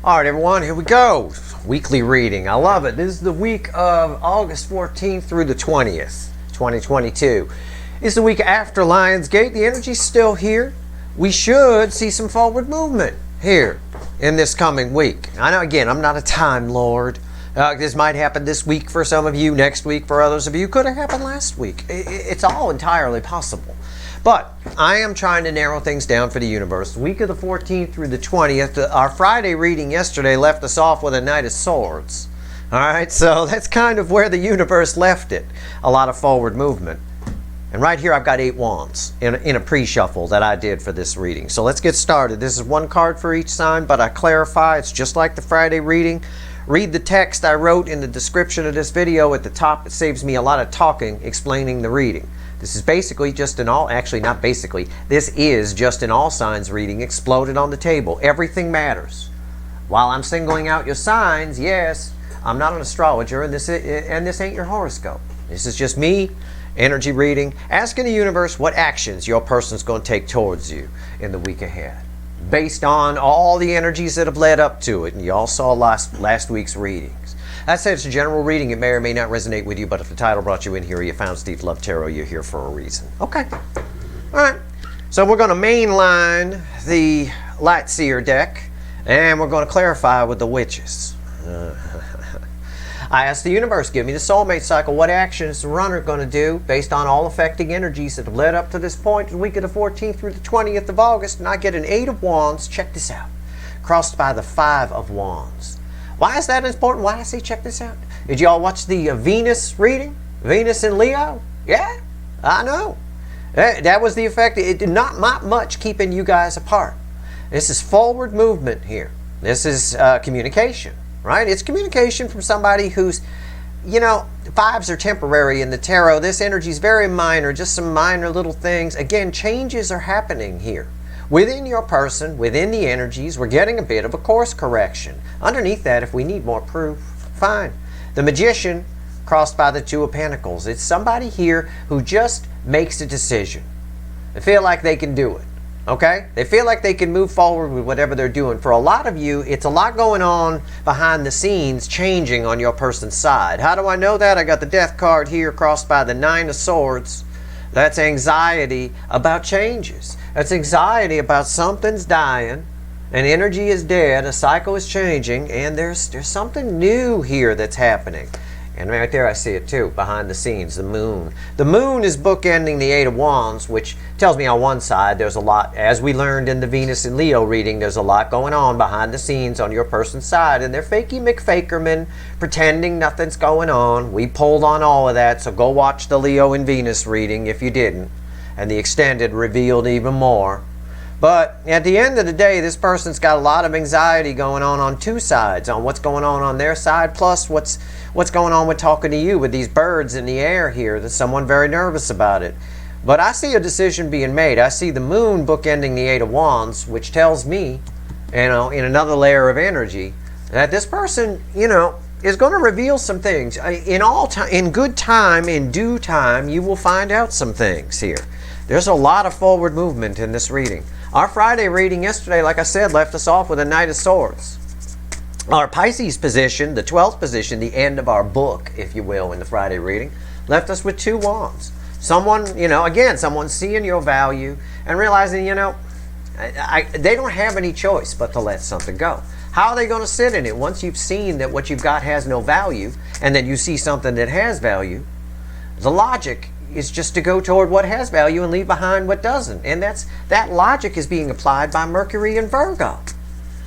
All right, everyone, here we go. Weekly reading. I love it. This is the week of August 14th through the 20th, 2022. It's the week after Lionsgate. The energy's still here. We should see some forward movement here in this coming week. I know, again, I'm not a time lord. This might happen this week for some of you, next week for others of you. Could have happened last week. It's all entirely possible. But I am trying to narrow things down for the universe. The week of the 14th through the 20th. Our Friday reading yesterday left us off with a Knight of Swords. All right, so that's kind of where the universe left it. A lot of forward movement. And right here I've got 8 wands in a pre-shuffle that I did for this reading. So let's get started. This is one card for each sign, but I clarify it's just like the Friday reading. Read the text I wrote in the description of this video at the top. It saves me a lot of talking explaining the reading. This is basically just an all, actually not basically, this is just an all signs reading exploded on the table. Everything matters. While I'm singling out your signs, yes, I'm not an astrologer and this ain't your horoscope. This is just me, energy reading, asking the universe what actions your person's going to take towards you in the week ahead. Based on all the energies that have led up to it, and you all saw last week's readings. That said, it's a general reading. It may or may not resonate with you, but if the title brought you in here, you found Steve Love Tarot, you're here for a reason. Okay. All right. So we're going to mainline the Light Seer deck, and we're going to clarify with the witches. I asked the universe, give me the soulmate cycle. What action is the runner going to do based on all affecting energies that have led up to this point, the week of the 14th through the 20th of August, and I get an 8 of Wands. Check this out. Crossed by the 5 of Wands. Why is that important? Why I say check this out? Did you all watch the Venus reading? Venus in Leo? Yeah, I know. That was the effect. It did not much keeping you guys apart. This is forward movement here. This is communication, right? It's communication from somebody who's, you know, 5s are temporary in the tarot. This energy is very minor, just some minor little things. Again, changes are happening here. Within your person, within the energies, we're getting a bit of a course correction. Underneath that, if we need more proof, fine. The Magician crossed by the 2 of Pentacles. It's somebody here who just makes a decision. They feel like they can do it, okay? They feel like they can move forward with whatever they're doing. For a lot of you, it's a lot going on behind the scenes, changing on your person's side. How do I know that? I got the Death card here crossed by the 9 of Swords. That's anxiety about changes. That's anxiety about something's dying, an energy is dead, a cycle is changing, and there's something new here that's happening. And right there I see it too, behind the scenes, the moon. The moon is bookending the 8 of Wands, which tells me on one side there's a lot, as we learned in the Venus and Leo reading, there's a lot going on behind the scenes on your person's side, and they're fakey McFakerman, pretending nothing's going on. We pulled on all of that, so go watch the Leo and Venus reading if you didn't. And the extended revealed even more. But at the end of the day, this person's got a lot of anxiety going on 2 sides, on what's going on their side, plus what's going on with talking to you with these birds in the air here. There's someone very nervous about it. But I see a decision being made. I see the moon bookending the 8 of Wands, which tells me, you know, in another layer of energy, that this person, you know, is going to reveal some things. In good time, in due time, you will find out some things here. There's a lot of forward movement in this reading. Our Friday reading yesterday, like I said, left us off with a Knight of Swords. Our Pisces position, the 12th position, the end of our book, if you will, in the Friday reading, left us with 2 wands. Someone, you know, again, someone seeing your value and realizing, you know, they don't have any choice but to let something go. How are they going to sit in it once you've seen that what you've got has no value and then you see something that has value? The logic is just to go toward what has value and leave behind what doesn't. And that logic is being applied by Mercury and Virgo,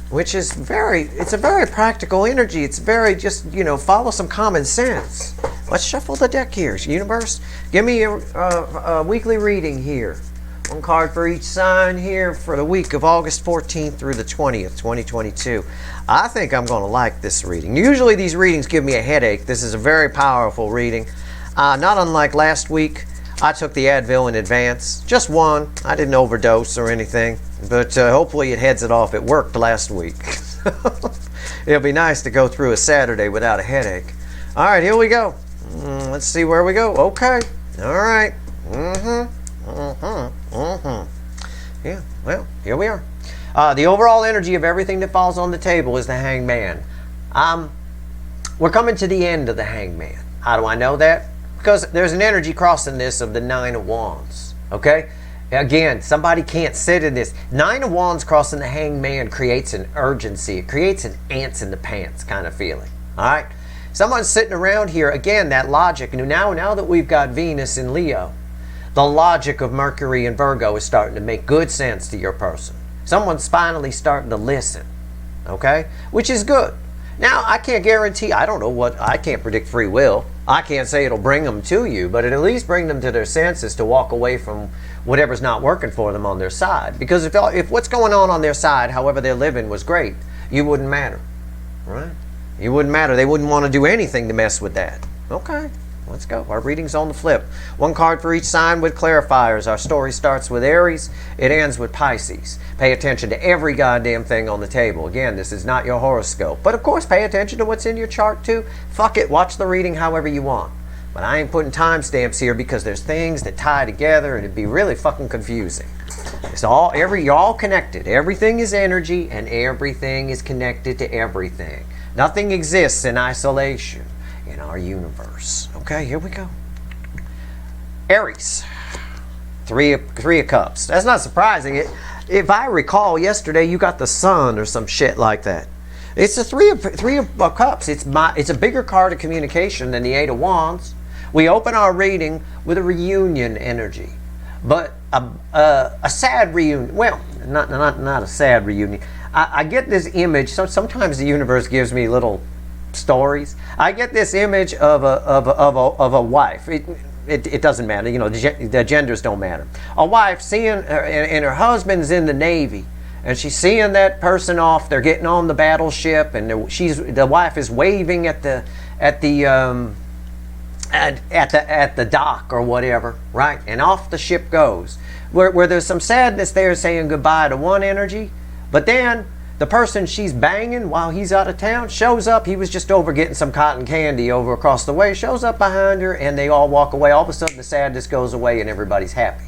which is it's a very practical energy. It's very just, you know, follow some common sense. Let's shuffle the deck here. Universe, give me a weekly reading here. One card for each sign here for the week of August 14th through the 20th, 2022. I think I'm going to like this reading. Usually these readings give me a headache. This is a very powerful reading. Not unlike last week, I took the Advil in advance. Just one. I didn't overdose or anything. But hopefully it heads it off. It worked last week. It'll be nice to go through a Saturday without a headache. All right, here we go. Let's see where we go. Okay. All right. Yeah, well, here we are. The overall energy of everything that falls on the table is the Hangman. We're coming to the end of the Hangman. How do I know that? Because there's an energy crossing this of the Nine of Wands. Okay? Again, somebody can't sit in this. Nine of Wands crossing the Hangman creates an urgency. It creates an ants in the pants kind of feeling. All right? Someone's sitting around here, again, that logic. Now that we've got Venus in Leo, the logic of Mercury and Virgo is starting to make good sense to your person. Someone's finally starting to listen, okay? Which is good. Now, I can't guarantee, I can't predict free will. I can't say it'll bring them to you, but it'll at least bring them to their senses to walk away from whatever's not working for them on their side. Because if what's going on their side, however they're living, was great, you wouldn't matter, right? You wouldn't matter. They wouldn't want to do anything to mess with that. Okay, let's go. Our reading's on the flip. One card for each sign with clarifiers. Our story starts with Aries. It ends with Pisces. Pay attention to every goddamn thing on the table. Again, this is not your horoscope. But of course, pay attention to what's in your chart too. Fuck it. Watch the reading however you want. But I ain't putting timestamps here because there's things that tie together and it'd be really fucking confusing. You're all connected. Everything is energy and everything is connected to everything. Nothing exists in isolation in our universe. Okay, here we go. Aries, three of Cups. That's not surprising. If I recall, yesterday you got the Sun or some shit like that. It's the three of Cups. It's a bigger card of communication than the Eight of Wands. We open our reading with a reunion energy, but a sad reunion. Well, not a sad reunion. I get this image. So sometimes the universe gives me little stories. I get this image of a wife. It doesn't matter. You know, the genders don't matter. A wife seeing her, and her husband's in the Navy, and she's seeing that person off. They're getting on the battleship, and the wife is waving at the dock or whatever, right? And off the ship goes. Where there's some sadness there, saying goodbye to one energy. But then the person she's banging while he's out of town shows up. He was just over getting some cotton candy over across the way. Shows up behind her and they all walk away. All of a sudden the sadness goes away and everybody's happy.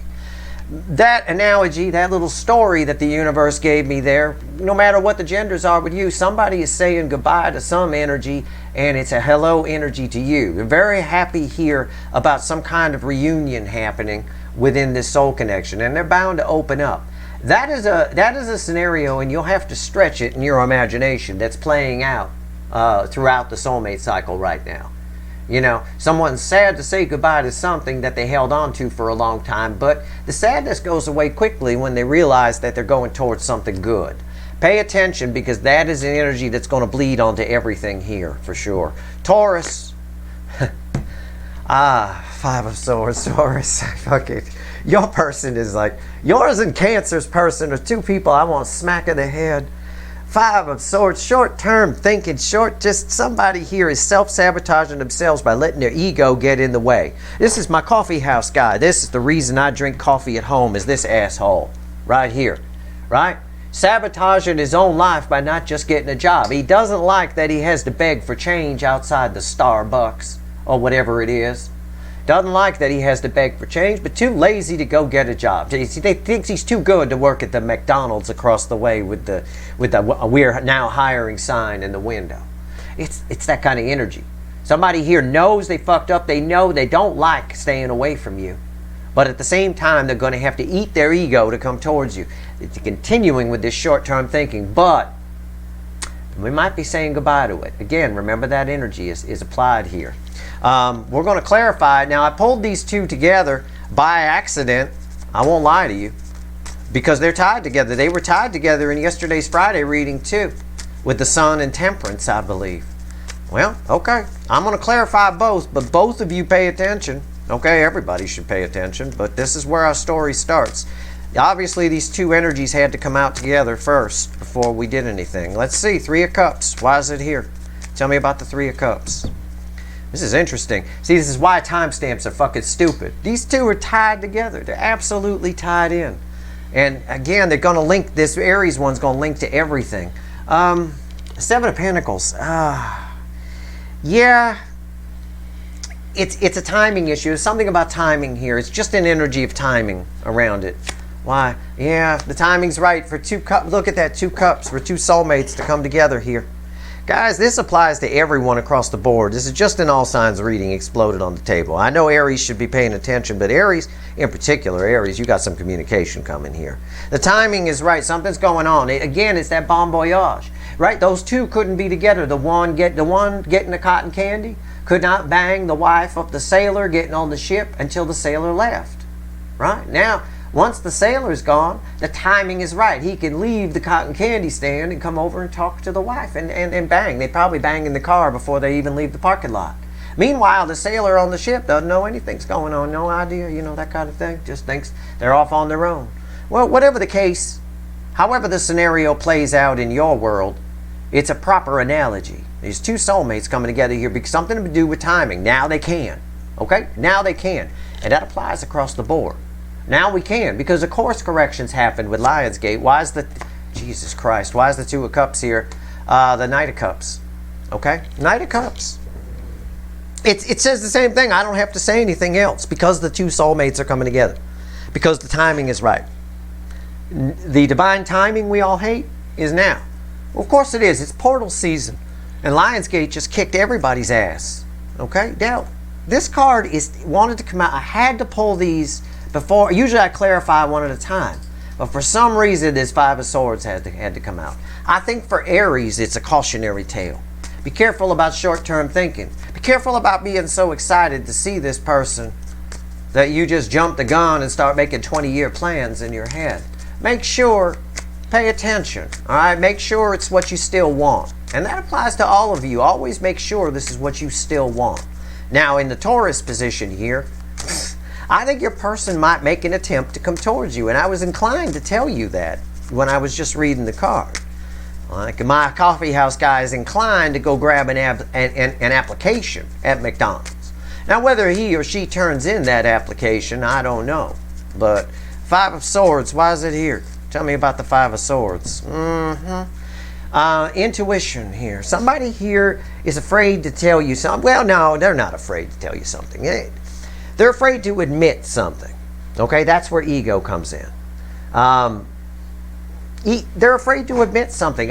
That analogy, that little story that the universe gave me there, no matter what the genders are with you, somebody is saying goodbye to some energy and it's a hello energy to you. You're very happy here about some kind of reunion happening within this soul connection, and they're bound to open up. That is a scenario, and you'll have to stretch it in your imagination, that's playing out throughout the soulmate cycle right now. You know, someone's sad to say goodbye to something that they held on to for a long time, but the sadness goes away quickly when they realize that they're going towards something good. Pay attention, because that is an energy that's going to bleed onto everything here for sure. Taurus. Five of Swords, Taurus. Fuck it. Your person is like, yours and Cancer's person are two people I want smack in the head. Five of Swords, short-term thinking, just somebody here is self-sabotaging themselves by letting their ego get in the way. This is my coffee house guy. This is the reason I drink coffee at home, is this asshole right here, right? Sabotaging his own life by not just getting a job. He doesn't like that he has to beg for change outside the Starbucks or whatever it is. Doesn't like that he has to beg for change, but too lazy to go get a job. He thinks he's too good to work at the McDonald's across the way with the we're now hiring sign in the window. It's that kind of energy. Somebody here knows they fucked up. They know they don't like staying away from you. But at the same time, they're going to have to eat their ego to come towards you. It's continuing with this short-term thinking, but we might be saying goodbye to it. Again, remember that energy is applied here. We're going to clarify. Now, I pulled these two together by accident. I won't lie to you, because they're tied together. They were tied together in yesterday's Friday reading too, with the Sun and Temperance, I believe. Well, okay. I'm going to clarify both, but both of you pay attention. Okay, everybody should pay attention, but this is where our story starts. Obviously, these two energies had to come out together first before we did anything. Let's see, Three of Cups. Why is it here? Tell me about the Three of Cups. This is interesting. See, this is why timestamps are fucking stupid. These two are tied together. They're absolutely tied in. And again, they're going to link, this Aries one's going to link to everything. Seven of Pentacles. Yeah, it's a timing issue. There's something about timing here. It's just an energy of timing around it. Why? Yeah, the timing's right for 2 cups. Look at that, 2 cups for 2 soulmates to come together here. Guys, this applies to everyone across the board. This is just an all signs reading exploded on the table. I know Aries should be paying attention, but Aries, in particular, Aries, you got some communication coming here. The timing is right. Something's going on. Again, it's that bon voyage, right? Those two couldn't be together. The one getting the cotton candy could not bang the wife of the sailor getting on the ship until the sailor left, right? Now, once the sailor's gone, the timing is right. He can leave the cotton candy stand and come over and talk to the wife and bang. They probably bang in the car before they even leave the parking lot. Meanwhile, the sailor on the ship doesn't know anything's going on, no idea, you know, that kind of thing. Just thinks they're off on their own. Well, whatever the case, however the scenario plays out in your world, it's a proper analogy. These 2 soulmates coming together here because something to do with timing. Now they can, okay? Now they can. And that applies across the board. Now we can, because of course corrections happened with Lionsgate. Why is the, Jesus Christ, why is the 2 of Cups here? The Knight of Cups, okay? Knight of Cups. It says the same thing. I don't have to say anything else because the 2 soulmates are coming together. Because the timing is right. The divine timing we all hate is now. Well, of course it is. It's portal season. And Lionsgate just kicked everybody's ass, okay? Now, this card wanted to come out. I had to pull these before. Usually I clarify one at a time, but for some reason this 5 of Swords had to come out. I think for Aries it's a cautionary tale. Be careful about short-term thinking. Be careful about being so excited to see this person that you just jump the gun and start making 20-year plans in your head. Make sure, pay attention, all right? Make sure it's what you still want. And that applies to all of you. Always make sure this is what you still want. Now in the Taurus position here, I think your person might make an attempt to come towards you. And I was inclined to tell you that when I was just reading the card. Like my coffee house guy is inclined to go grab an application at McDonald's. Now whether he or she turns in that application, I don't know. But 5 of Swords, why is it here? Tell me about the 5 of Swords. Intuition here. Somebody here is afraid to tell you something. Well, no, they're not afraid to tell you something. They're afraid to admit something. Okay, that's where ego comes in. They're afraid to admit something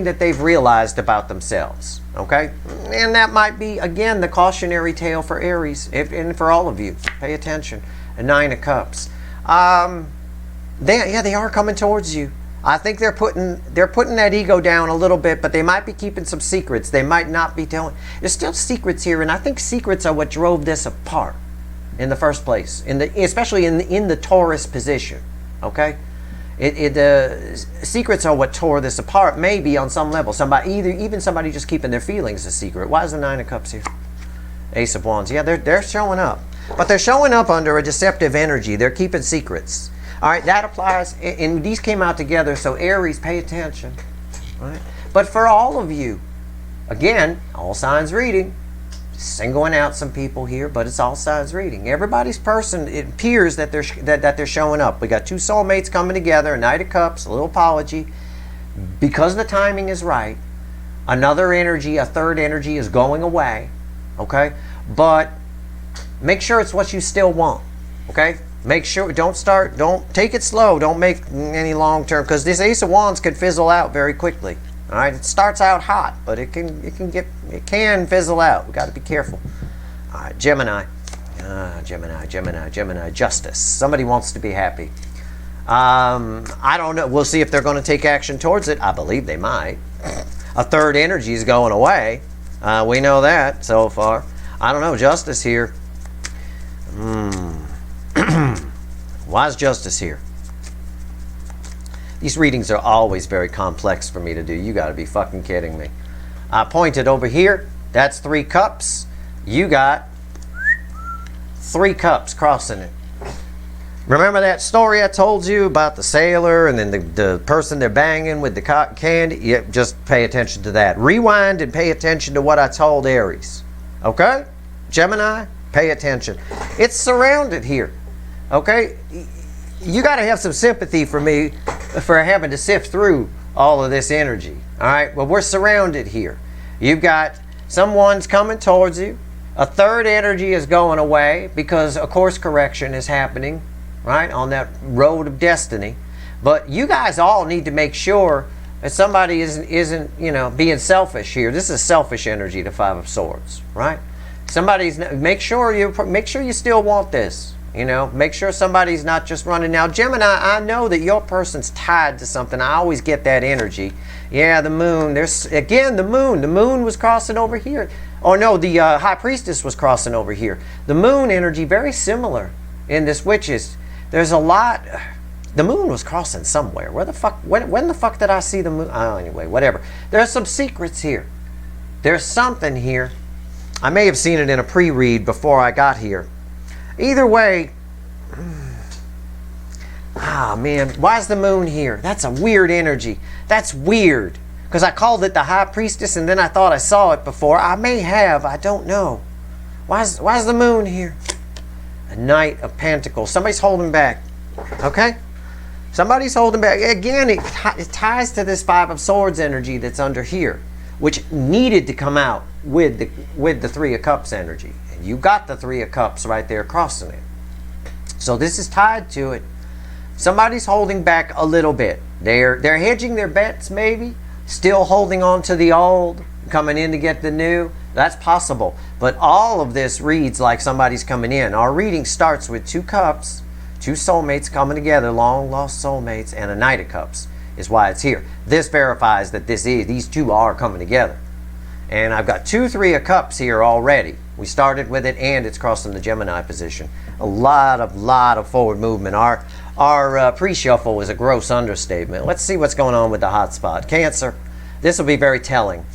that they've realized about themselves. Okay, and that might be, again, the cautionary tale for Aries, and for all of you. Pay attention. A 9 of Cups. They are coming towards you. I think they're putting that ego down a little bit, but they might be keeping some secrets. They might not be telling. There's still secrets here, and I think secrets are what drove this apart in the first place, especially in the Taurus position. Okay, secrets are what tore this apart. Maybe on some level, even somebody just keeping their feelings a secret. Why is the 9 of Cups here? Ace of Wands. Yeah, they're showing up, but they're showing up under a deceptive energy. They're keeping secrets. All right, that applies, and these came out together, so Aries, pay attention. All right? But for all of you, again, all signs reading, singling out some people here, but it's all signs reading. Everybody's person, it appears that they're showing up. We got 2 soulmates coming together, a Knight of Cups, a little apology. Because the timing is right, another energy, a third energy is going away, okay? But make sure it's what you still want, okay? Make sure, don't take it slow. Don't make any long term, because this Ace of Wands could fizzle out very quickly. All right, it starts out hot, but it can fizzle out. We got to be careful. All right, Gemini, justice. Somebody wants to be happy. I don't know. We'll see if they're going to take action towards it. I believe they might. A third energy is going away. We know that so far. I don't know. Justice here. Why is justice here? These readings are always very complex for me to do. You got to be fucking kidding me. I pointed over here. That's 3 cups. You got 3 cups crossing it. Remember that story I told you about the sailor and then the person they're banging with the cotton candy? Yeah, just pay attention to that. Rewind and pay attention to what I told Aries. Okay? Gemini, pay attention. It's surrounded here. Okay? You got to have some sympathy for me for having to sift through all of this energy. All right? Well, we're surrounded here. You've got someone's coming towards you. A third energy is going away because a course correction is happening. right, on that road of destiny. But you guys all need to make sure that somebody isn't you know, being selfish here. This is selfish energy, the Five of Swords, right? Somebody's, make sure you still want this. You know, make sure somebody's not just running. Now, Gemini, I know that your person's tied to something. I always get that energy. Yeah, the moon. There's, again, the moon. The moon was crossing over here. Oh, no, the High Priestess was crossing over here. The moon energy, very similar in this witches. There's a lot. The moon was crossing somewhere. Where the fuck? When the fuck did I see the moon? Oh, anyway, whatever. There's some secrets here. There's something here. I may have seen it in a pre-read before I got here. Either way, man, why is the moon here? That's a weird energy. That's weird. Because I called it the High Priestess and then I thought I saw it before. I may have, I don't know. Why is the moon here? A Knight of Pentacles. Somebody's holding back. Okay? Somebody's holding back. Again, it ties to this Five of Swords energy that's under here, which needed to come out with the Three of Cups energy. And you got the Three of Cups right there crossing it. So this is tied to it. Somebody's holding back a little bit. They're hedging their bets, maybe. Still holding on to the old, coming in to get the new. That's possible. But all of this reads like somebody's coming in. Our reading starts with two cups, two soulmates coming together, long lost soulmates, and a Knight of Cups is why it's here. This verifies that these two are coming together. And I've got two Three of Cups here already. We started with it and it's crossing the Gemini position. A lot of forward movement. Our pre-shuffle is a gross understatement. Let's see what's going on with the hot spot. Cancer. This will be very telling.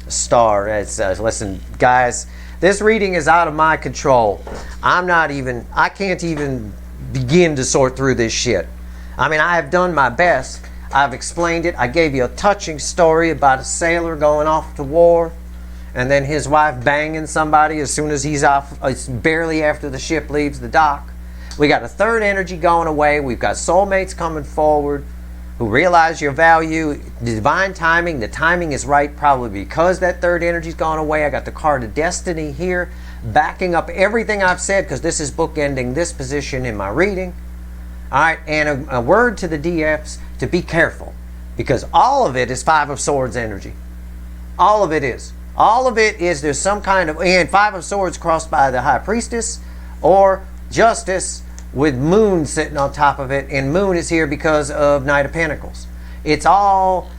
Star. Listen, guys, this reading is out of my control. I can't even begin to sort through this shit. I mean, I have done my best. I've explained it. I gave you a touching story about a sailor going off to war and then his wife banging somebody as soon as he's off. It's barely after the ship leaves the dock. We got a third energy going away. We've got soulmates coming forward who realize your value. The divine timing. The timing is right probably because that third energy's gone away. I got the card of destiny here backing up everything I've said because this is bookending this position in my reading. All right, and a word to the DFs to be careful because all of it is Five of Swords energy. All of it is. All of it is there's some kind of, and Five of Swords crossed by the High Priestess or Justice with Moon sitting on top of it, and Moon is here because of Knight of Pentacles. It's all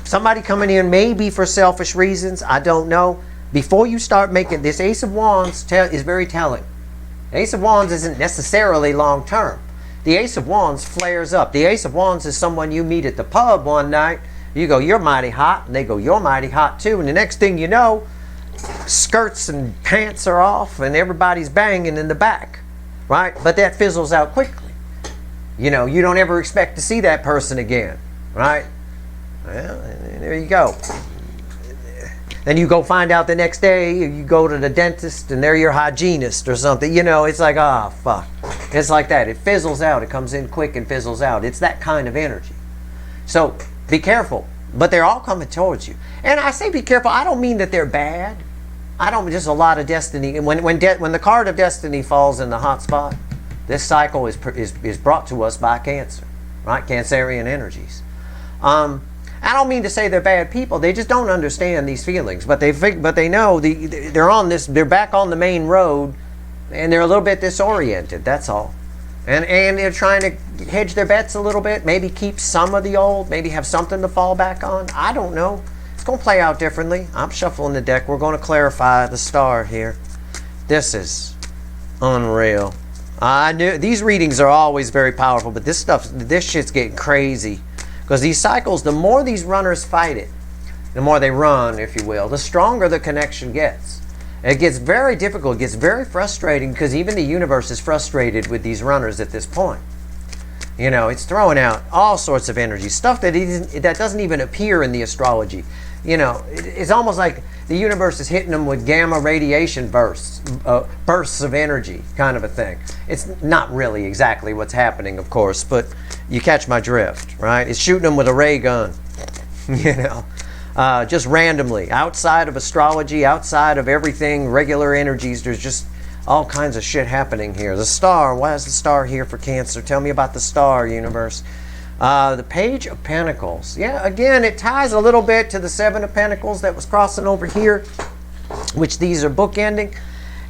somebody coming in maybe for selfish reasons. I don't know. Before you start making this, Ace of Wands is very telling. Ace of Wands isn't necessarily long term. The Ace of Wands flares up. The Ace of Wands is someone you meet at the pub one night. You go, you're mighty hot. And they go, you're mighty hot too. And the next thing you know, skirts and pants are off and everybody's banging in the back. Right? But that fizzles out quickly. You know, you don't ever expect to see that person again. Right? Well, there you go. Then you go find out the next day, you go to the dentist and they're your hygienist or something. You know, it's like, ah, fuck. It's like that. It fizzles out. It comes in quick and fizzles out. It's that kind of energy. So be careful. But they're all coming towards you. And I say be careful. I don't mean that they're bad. I don't. Just a lot of destiny. And when the card of destiny falls in the hot spot, this cycle is brought to us by Cancer, right? Cancerian energies. I don't mean to say they're bad people. They just don't understand these feelings. But they know they're on this. They're back on the main road, and they're a little bit disoriented. That's all. And they're trying to hedge their bets a little bit. Maybe keep some of the old. Maybe have something to fall back on. I don't know. It's going to play out differently. I'm shuffling the deck. We're going to clarify the star here. This is unreal. I knew these readings are always very powerful, but this shit's getting crazy. Because these cycles, the more these runners fight it, the more they run, if you will, the stronger the connection gets. It gets very difficult. It gets very frustrating because even the universe is frustrated with these runners at this point. You know, it's throwing out all sorts of energy, stuff that doesn't even appear in the astrology. You know, it's almost like the universe is hitting them with gamma radiation bursts of energy, kind of a thing. It's not really exactly what's happening, of course, but you catch my drift, right? It's shooting them with a ray gun, you know, just randomly. Outside of astrology, outside of everything, regular energies, there's just all kinds of shit happening here. The star, why is the star here for Cancer? Tell me about the star, universe. The Page of Pentacles. Yeah, again, it ties a little bit to the Seven of Pentacles that was crossing over here, which these are bookending.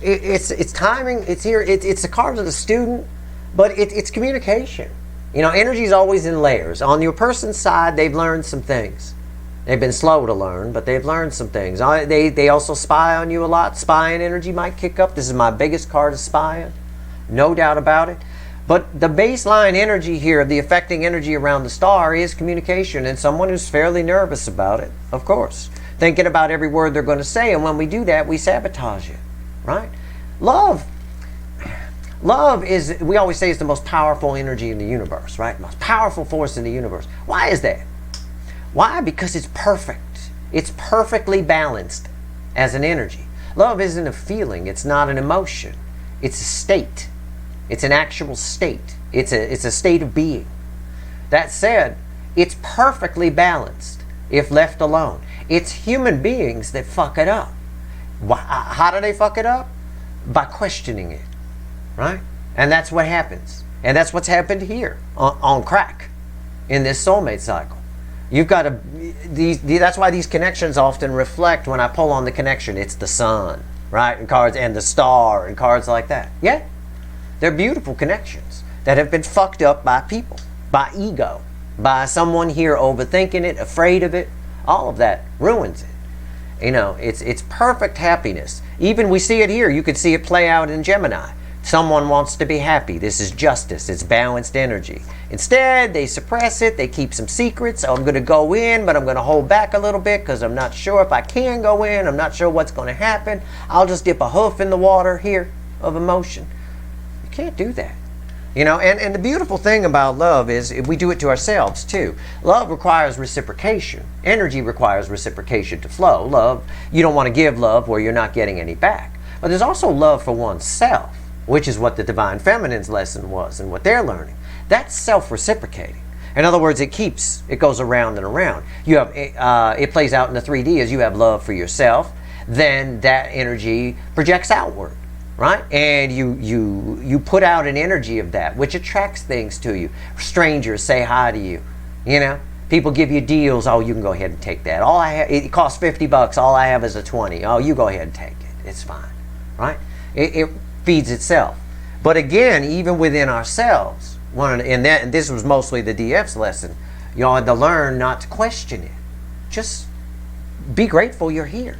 It's timing. It's here. It's the card of the student, but it's communication. You know, energy is always in layers. On your person's side, they've learned some things. They've been slow to learn, but they've learned some things. They also spy on you a lot. Spying energy might kick up. This is my biggest card of spying, no doubt about it. But the baseline energy here, the affecting energy around the star, is communication, and someone who's fairly nervous about it, of course. Thinking about every word they're going to say, and when we do that, we sabotage it, right? Love is, we always say, is the most powerful energy in the universe, right? Most powerful force in the universe. Why is that? Why? Because it's perfect. It's perfectly balanced as an energy. Love isn't a feeling. It's not an emotion. It's a state. It's an actual state. It's a state of being. That said, it's perfectly balanced if left alone. It's human beings that fuck it up. How do they fuck it up? By questioning it, right? And that's what happens. And that's what's happened here on crack in this soulmate cycle. You've got to, that's why these connections often reflect, when I pull on the connection, it's the sun, right? And cards, and the star, and cards like that. Yeah. They're beautiful connections that have been fucked up by people, by ego, by someone here overthinking it, afraid of it. All of that ruins it. You know, it's perfect happiness. Even we see it here. You could see it play out in Gemini. Someone wants to be happy. This is justice. It's balanced energy. Instead, they suppress it. They keep some secrets. Oh, I'm going to go in, but I'm going to hold back a little bit because I'm not sure if I can go in. I'm not sure what's going to happen. I'll just dip a hoof in the water here of emotion. Can't do that, you know. And the beautiful thing about love is we do it to ourselves too. Love requires reciprocation. Energy requires reciprocation to flow. Love, you don't want to give love where you're not getting any back. But there's also love for oneself, which is what the Divine Feminine's lesson was and what they're learning. That's self-reciprocating. In other words, it goes around and around. You have it plays out in the 3D as you have love for yourself, then that energy projects outward. Right? And you put out an energy of that, which attracts things to you. Strangers say hi to you. You know? People give you deals. Oh, you can go ahead and take that. All I have, it costs $50. All I have is a 20. Oh, you go ahead and take it. It's fine. Right? It feeds itself. But again, even within ourselves, and this was mostly the DF's lesson, you had to learn not to question it. Just be grateful you're here.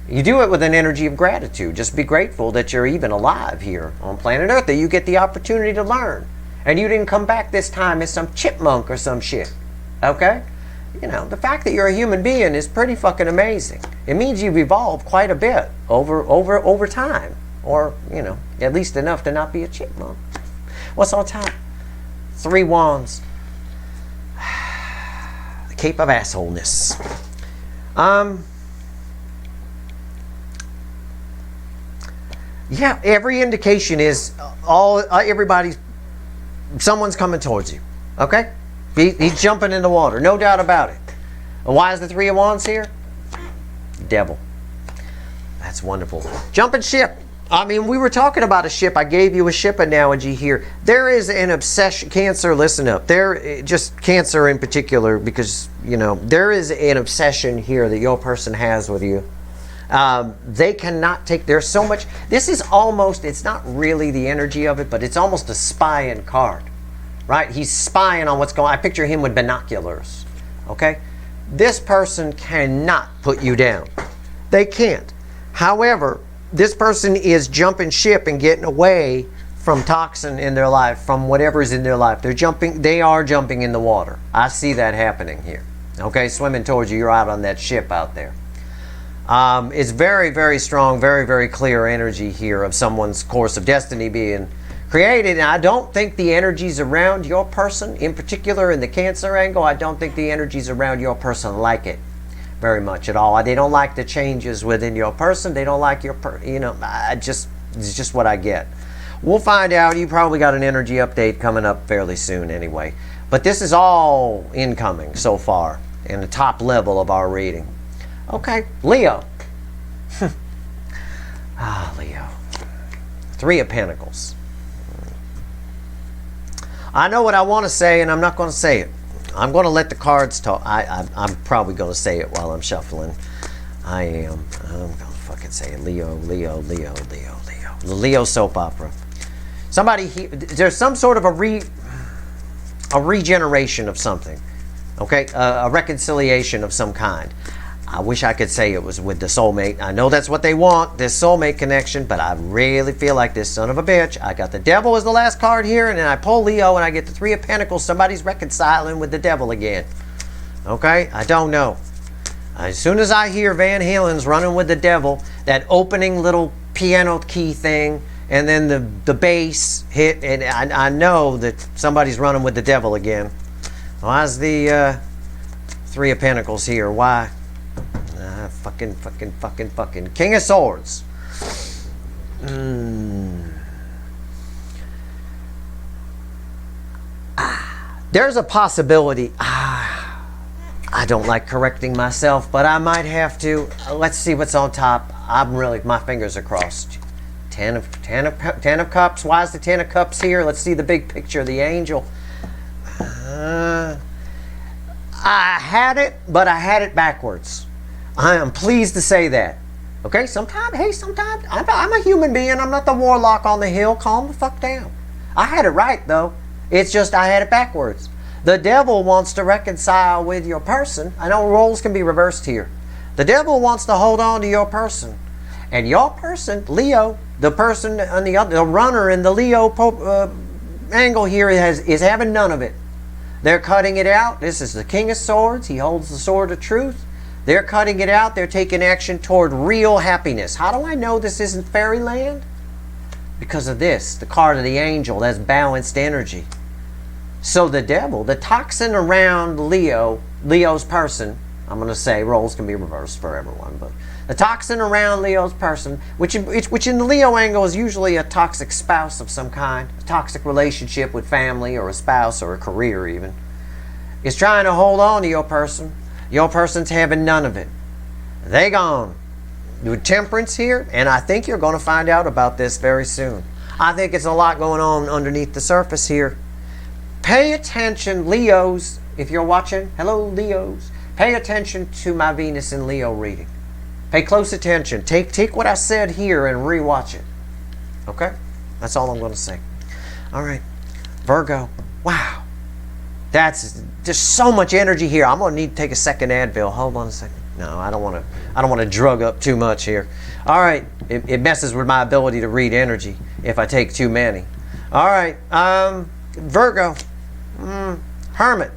You do it with an energy of gratitude. Just be grateful that you're even alive here on planet Earth, that you get the opportunity to learn. And you didn't come back this time as some chipmunk or some shit. Okay? You know, the fact that you're a human being is pretty fucking amazing. It means you've evolved quite a bit over time. Or, you know, at least enough to not be a chipmunk. What's on top? 3 wands. The Cape of Assholeness. Yeah, every indication is someone's coming towards you. Okay? He's jumping in the water, no doubt about it. And why is the 3 of Wands here? Devil. That's wonderful. Jumping ship. I mean, we were talking about a ship. I gave you a ship analogy here. There is an obsession. Cancer, listen up. Just Cancer in particular, because, you know, there is an obsession here that your person has with you. They cannot take, there's so much, this is almost, it's not really the energy of it, but it's almost a spying card, right? He's spying on what's going on. I picture him with binoculars, okay? This person cannot put you down. They can't. However, this person is jumping ship and getting away from toxin in their life, from whatever is in their life. They are jumping in the water. I see that happening here, okay? Swimming towards you, you're out on that ship out there. It's very, very strong, very, very clear energy here of someone's course of destiny being created. And I don't think the energies around your person, in particular in the Cancer angle, I don't think the energies around your person like it very much at all. They don't like the changes within your person. They don't like your, you know, it's just what I get. We'll find out. You probably got an energy update coming up fairly soon anyway. But this is all incoming so far in the top level of our reading. Okay, Leo. Leo. Three of Pentacles. I know what I want to say, and I'm not going to say it. I'm going to let the cards talk. I'm probably going to say it while I'm shuffling. I am. I'm going to fucking say it. Leo, Leo, Leo, Leo, Leo. The Leo soap opera. Somebody, there's some sort of a regeneration of something. Okay? A reconciliation of some kind. I wish I could say it was with the soulmate. I know that's what they want, this soulmate connection, but I really feel like this son of a bitch. I got the devil as the last card here, and then I pull Leo, and I get the Three of Pentacles. Somebody's reconciling with the devil again. Okay? I don't know. As soon as I hear Van Halen's running with the devil, that opening little piano key thing, and then the bass hit, and I know that somebody's running with the devil again. Why's the Three of Pentacles here? Why? Fucking. King of Swords. There's a possibility. I don't like correcting myself, but I might have to. Let's see what's on top. My fingers are crossed. Ten of Cups. Why is the Ten of Cups here? Let's see the big picture of the angel. I had it, but I had it backwards. I am pleased to say that. Okay, sometimes I'm a human being. I'm not the warlock on the hill. Calm the fuck down. I had it right, though. It's just I had it backwards. The devil wants to reconcile with your person. I know roles can be reversed here. The devil wants to hold on to your person. And your person, Leo, the person on the other, the runner in the Leo angle here is having none of it. They're cutting it out. This is the King of Swords. He holds the sword of truth. They're cutting it out. They're taking action toward real happiness. How do I know this isn't fairyland? Because of this, the card of the angel. That's balanced energy. So the devil, the toxin around Leo's person, I'm going to say roles can be reversed for everyone, but the toxin around Leo's person, which in the Leo angle is usually a toxic spouse of some kind, a toxic relationship with family or a spouse or a career even, is trying to hold on to your person. Your person's having none of it. They gone. With Temperance here, and I think you're going to find out about this very soon. I think it's a lot going on underneath the surface here. Pay attention, Leos, if you're watching. Hello, Leos. Pay attention to my Venus in Leo reading. Pay close attention. Take what I said here and rewatch it. Okay? That's all I'm going to say. All right. Virgo. Wow. There's so much energy here. I'm going to need to take a second Advil. Hold on a second. No, I don't want to drug up too much here. All right. It messes with my ability to read energy if I take too many. All right. Virgo. Hermit.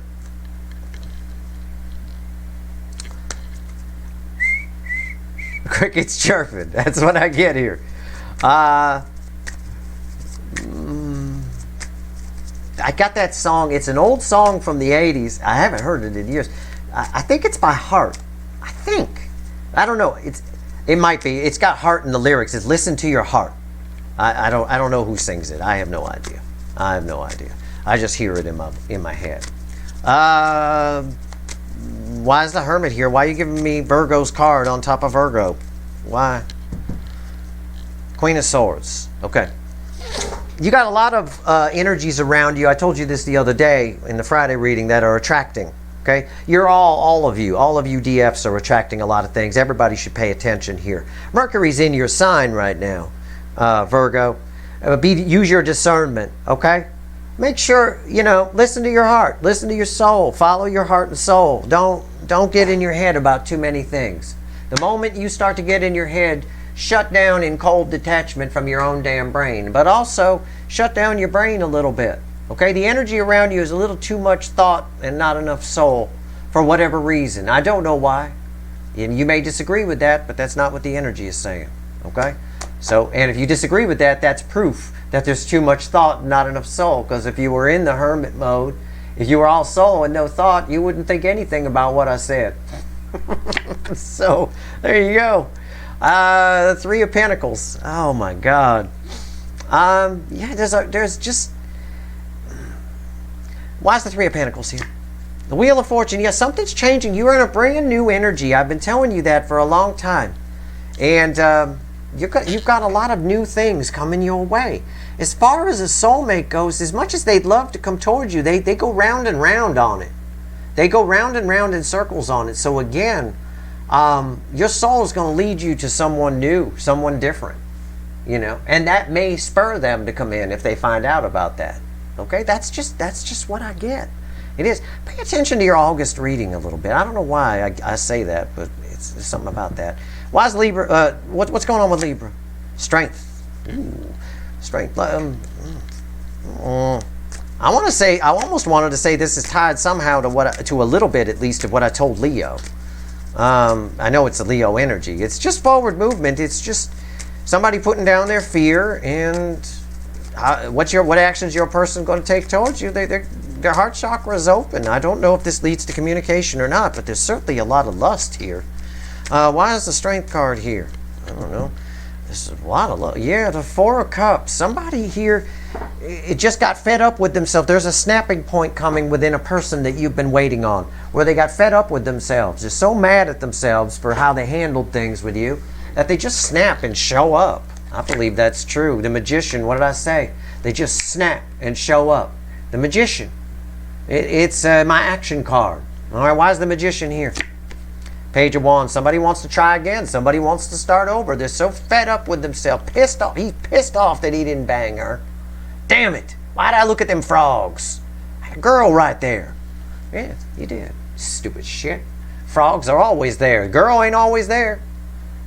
Crickets chirping. That's what I get here. I got that song. It's an old song from the 80s. I haven't heard it in years. I think it's by Heart. I think. I don't know. It might be. It's got heart in the lyrics. It's Listen to Your Heart. I don't know who sings it. I have no idea. I just hear it in my head. Why is the Hermit here? Why are you giving me Virgo's card on top of Virgo? Why? Queen of Swords. Okay. You got a lot of energies around you. I told you this the other day in the Friday reading that are attracting. Okay? You're all of you DFs are attracting a lot of things. Everybody should pay attention here. Mercury's in your sign right now, Virgo. Use your discernment. Okay? Make sure, listen to your heart. Listen to your soul. Follow your heart and soul. Don't get in your head about too many things. The moment you start to get in your head, shut down in cold detachment from your own damn brain. But also, shut down your brain a little bit. Okay? The energy around you is a little too much thought and not enough soul for whatever reason. I don't know why. And you may disagree with that, but that's not what the energy is saying. Okay? So, and if you disagree with that, that's proof that there's too much thought and not enough soul. Because if you were in the hermit mode, if you were all soul and no thought, you wouldn't think anything about what I said. So, there you go. The Three of Pentacles. Oh my God. Yeah, there's just... Why is the Three of Pentacles here? The Wheel of Fortune. Yes, something's changing. You're in a brand new energy. I've been telling you that for a long time. And you've got a lot of new things coming your way. As far as a soulmate goes, as much as they'd love to come towards you, they go round and round on it. They go round and round in circles on it. So again, your soul is going to lead you to someone new, someone different, you know, and that may spur them to come in if they find out about that. Okay, that's just what I get. It is. Pay attention to your August reading a little bit. I don't know why I say that, but it's something about that. Why is Libra? What's going on with Libra? Strength. Ooh, strength. I want to say. I almost wanted to say this is tied somehow to a little bit at least of what I told Leo. I know it's a Leo energy. It's just forward movement. It's just somebody putting down their fear and what actions your person going to take towards you. Their heart chakra is open. I don't know if this leads to communication or not, but there's certainly a lot of lust here. Why is the Strength card here? I don't know. This is a lot of love. Yeah, the Four of Cups. Somebody here, it just got fed up with themselves. There's a snapping point coming within a person that you've been waiting on, where they got fed up with themselves. They're so mad at themselves for how they handled things with you that they just snap and show up. I believe that's true. The Magician, what did I say? They just snap and show up. The Magician. It's my action card. All right, why is the Magician here? Page of Wands. Somebody wants to try again. Somebody wants to start over. They're so fed up with themselves. Pissed off. He's pissed off that he didn't bang her. Damn it. Why did I look at them frogs? I had a girl right there. Yeah, you did. Stupid shit. Frogs are always there. A girl ain't always there.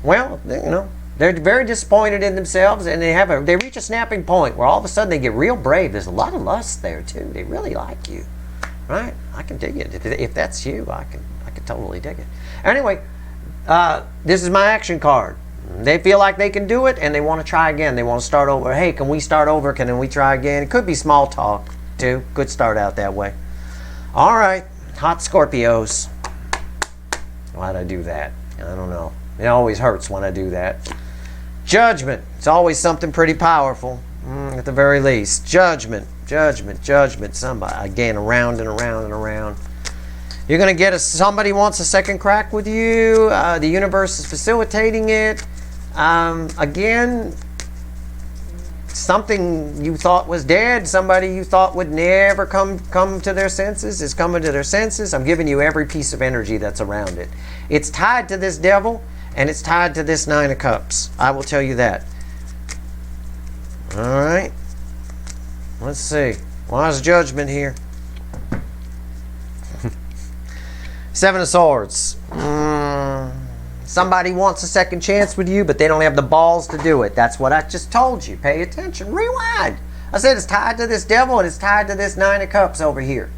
Well, you know, they're very disappointed in themselves, and they reach a snapping point where all of a sudden they get real brave. There's a lot of lust there too. They really like you. Right? I can dig it. If that's you, I can totally dig it. Anyway, this is my action card. They feel like they can do it, and they want to try again. They want to start over. Hey, can we start over? Can we try again? It could be small talk, too. Could start out that way. All right. Hot Scorpios. Why'd I do that? I don't know. It always hurts when I do that. Judgment. It's always something pretty powerful, at the very least. Judgment. Judgment, judgment, somebody, again, around and around and around. You're going to get somebody wants a second crack with you. The universe is facilitating it. Again, something you thought was dead, somebody you thought would never come to their senses is coming to their senses. I'm giving you every piece of energy that's around it. It's tied to this Devil, and it's tied to this Nine of Cups. I will tell you that. All right. Let's see. Why is Judgment here? Seven of Swords. Somebody wants a second chance with you, but they don't have the balls to do it. That's what I just told you. Pay attention. Rewind. I said it's tied to this Devil, and it's tied to this Nine of Cups over here.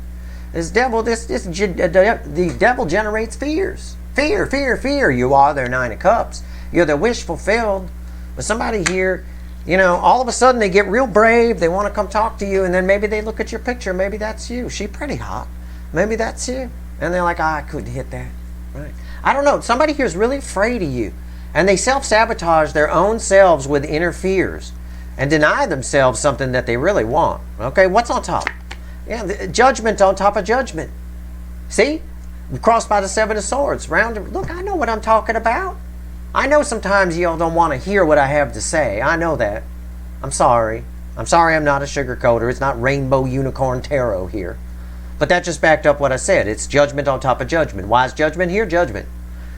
This Devil, the Devil generates fears. Fear, fear, fear. You are their Nine of Cups. You're their wish fulfilled. But somebody here, you know, all of a sudden they get real brave. They want to come talk to you, and then maybe they look at your picture. Maybe that's you. She pretty hot. Maybe that's you. And they're like, I couldn't hit that. Right? I don't know. Somebody here is really afraid of you, and they self-sabotage their own selves with inner fears and deny themselves something that they really want. Okay, what's on top? Yeah, the Judgment on top of Judgment. See? We're crossed by the Seven of Swords. Look, I know what I'm talking about. I know sometimes y'all don't want to hear what I have to say. I know that. I'm sorry. I'm sorry I'm not a sugarcoater. It's not Rainbow Unicorn Tarot here. But that just backed up what I said. It's Judgment on top of Judgment. Why is Judgment here? Judgment.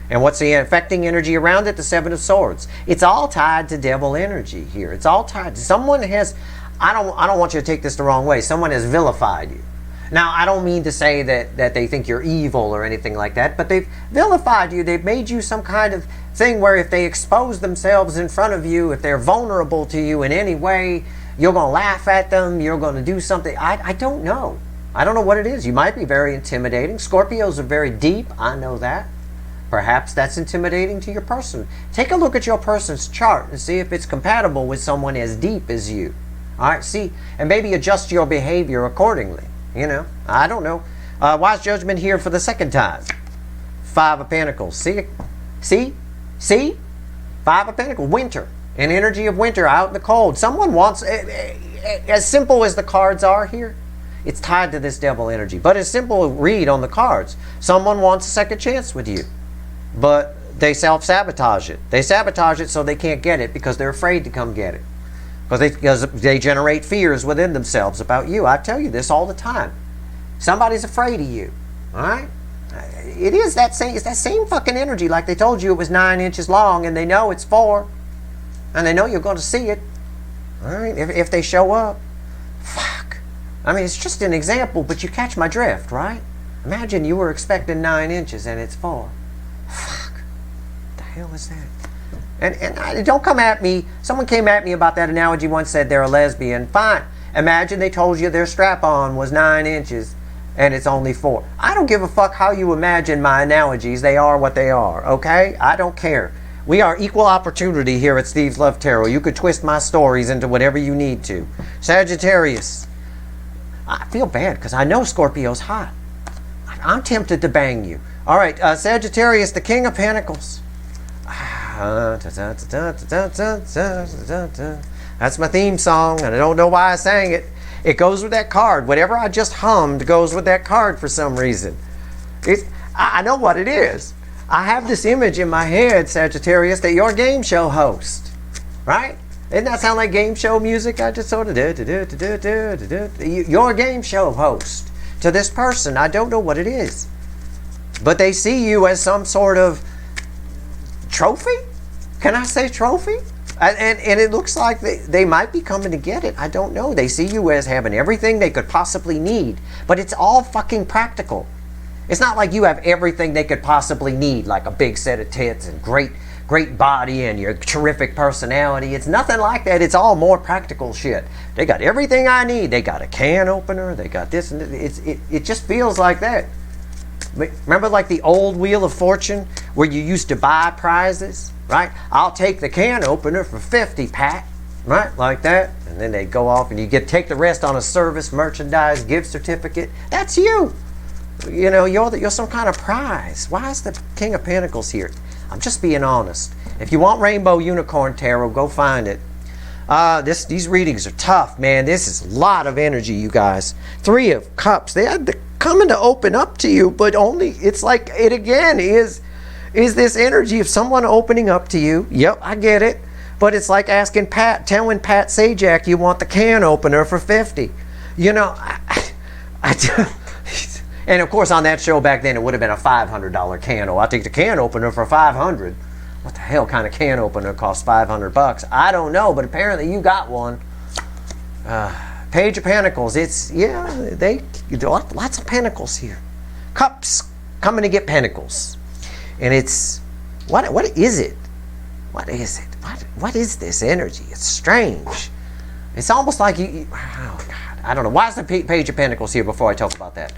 And what's the affecting energy around it? The Seven of Swords. It's all tied to Devil energy here. It's all tied to someone has, I don't want you to take this the wrong way. Someone has vilified you. Now, I don't mean to say that they think you're evil or anything like that, but they've vilified you. They've made you some kind of thing where if they expose themselves in front of you, if they're vulnerable to you in any way, you're going to laugh at them, you're going to do something. I don't know. I don't know what it is. You might be very intimidating. Scorpios are very deep. I know that. Perhaps that's intimidating to your person. Take a look at your person's chart and see if it's compatible with someone as deep as you. All right, see, and maybe adjust your behavior accordingly. You know, I don't know. Why is Judgment here for the second time? Five of Pentacles. See? Five of Pentacles. Winter. An energy of winter out in the cold. Someone wants, as simple as the cards are here, it's tied to this Devil energy. But it's simple read on the cards. Someone wants a second chance with you. But they self-sabotage it. They sabotage it so they can't get it because they're afraid to come get it. Because they generate fears within themselves about you. I tell you this all the time. Somebody's afraid of you. All right? It's that same fucking energy like they told you it was 9 inches long and they know it's 4. And they know you're going to see it. All right? If they show up. Fuck. I mean, it's just an example, but you catch my drift, right? Imagine you were expecting 9 inches and it's 4. Fuck. What the hell is that? And don't come at me. Someone came at me about that analogy once, said they're a lesbian. Fine. Imagine they told you their strap-on was 9 inches and it's only 4. I don't give a fuck how you imagine my analogies. They are what they are, okay? I don't care. We are equal opportunity here at Steve's Love Tarot. You could twist my stories into whatever you need to. Sagittarius. I feel bad because I know Scorpio's hot. I'm tempted to bang you. All right, Sagittarius, the King of Pentacles. That's my theme song, and I don't know why I sang it. It goes with that card. Whatever I just hummed goes with that card for some reason. I know what it is. I have this image in my head, Sagittarius, that you're a game show host, right? Doesn't that sound like game show music? I just sort of You're a game show host to this person. I don't know what it is, but they see you as some sort of trophy. Can I say trophy? And it looks like they might be coming to get it. I don't know. They see you as having everything they could possibly need, but it's all fucking practical. It's not like you have everything they could possibly need, like a big set of tits and great body and your terrific personality. It's nothing like that. It's all more practical shit. They got everything I need. They got a can opener. They got this and it just feels like that. Remember like the old Wheel of Fortune where you used to buy prizes, right? I'll take the can opener for 50, Pat, right? Like that. And then they go off and you take the rest on a service, merchandise, gift certificate. That's you. You know, you're some kind of prize. Why is the King of Pentacles here? I'm just being honest. If you want Rainbow Unicorn Tarot, go find it. These readings are tough, man. This is a lot of energy, you guys. 3 of Cups. They're coming to open up to you, but only, it's like, it again is this energy of someone opening up to you. Yep, I get it. But it's like telling Pat Sajak you want the can opener for 50. You know, and of course on that show back then it would have been a $500 can. I'll take the can opener for $500. What the hell kind of can opener costs $500? I don't know, but apparently you got one. Page of Pentacles. It's, lots of pentacles here. Cups coming to get pentacles. And it's, what is it? What is it? What is this energy? It's strange. It's almost like oh God, I don't know. Why is the Page of Pentacles here before I talk about that?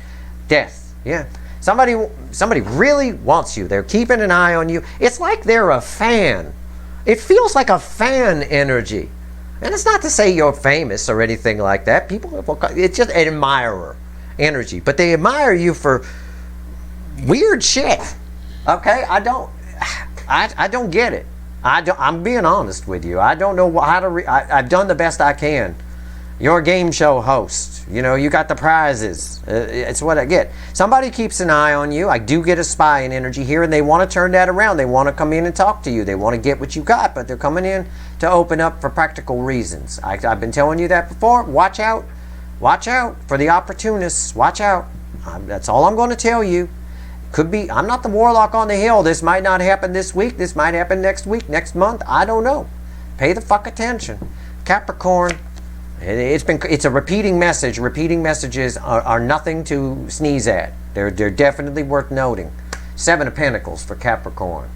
Death. Yeah. Somebody really wants you. They're keeping an eye on you. It's like they're a fan. It feels like a fan energy. And it's not to say you're famous or anything like that. It's just an admirer energy. But they admire you for weird shit. Okay? I don't get it. I'm being honest with you. I don't know how to I've done the best I can. You're a game show host. You know, you got the prizes. It's what I get. Somebody keeps an eye on you. I do get a spying energy here, and they want to turn that around. They want to come in and talk to you. They want to get what you got, but they're coming in to open up for practical reasons. I've been telling you that before. Watch out. Watch out for the opportunists. Watch out. That's all I'm going to tell you. Could be, I'm not the warlock on the hill. This might not happen this week. This might happen next week, next month. I don't know. Pay the fuck attention. Capricorn. It's a repeating message. Repeating messages are nothing to sneeze at. They're definitely worth noting. 7 of Pentacles for Capricorn.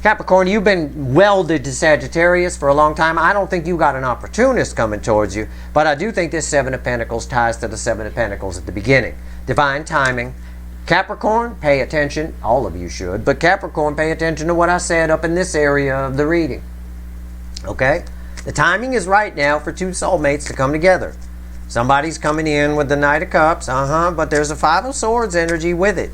Capricorn, you've been welded to Sagittarius for a long time. I don't think you got an opportunist coming towards you, but I do think this 7 of Pentacles ties to the 7 of Pentacles at the beginning. Divine timing. Capricorn, pay attention. All of you should, but Capricorn, pay attention to what I said up in this area of the reading. Okay? The timing is right now for 2 soulmates to come together. Somebody's coming in with the Knight of Cups, but there's a 5 of Swords energy with it.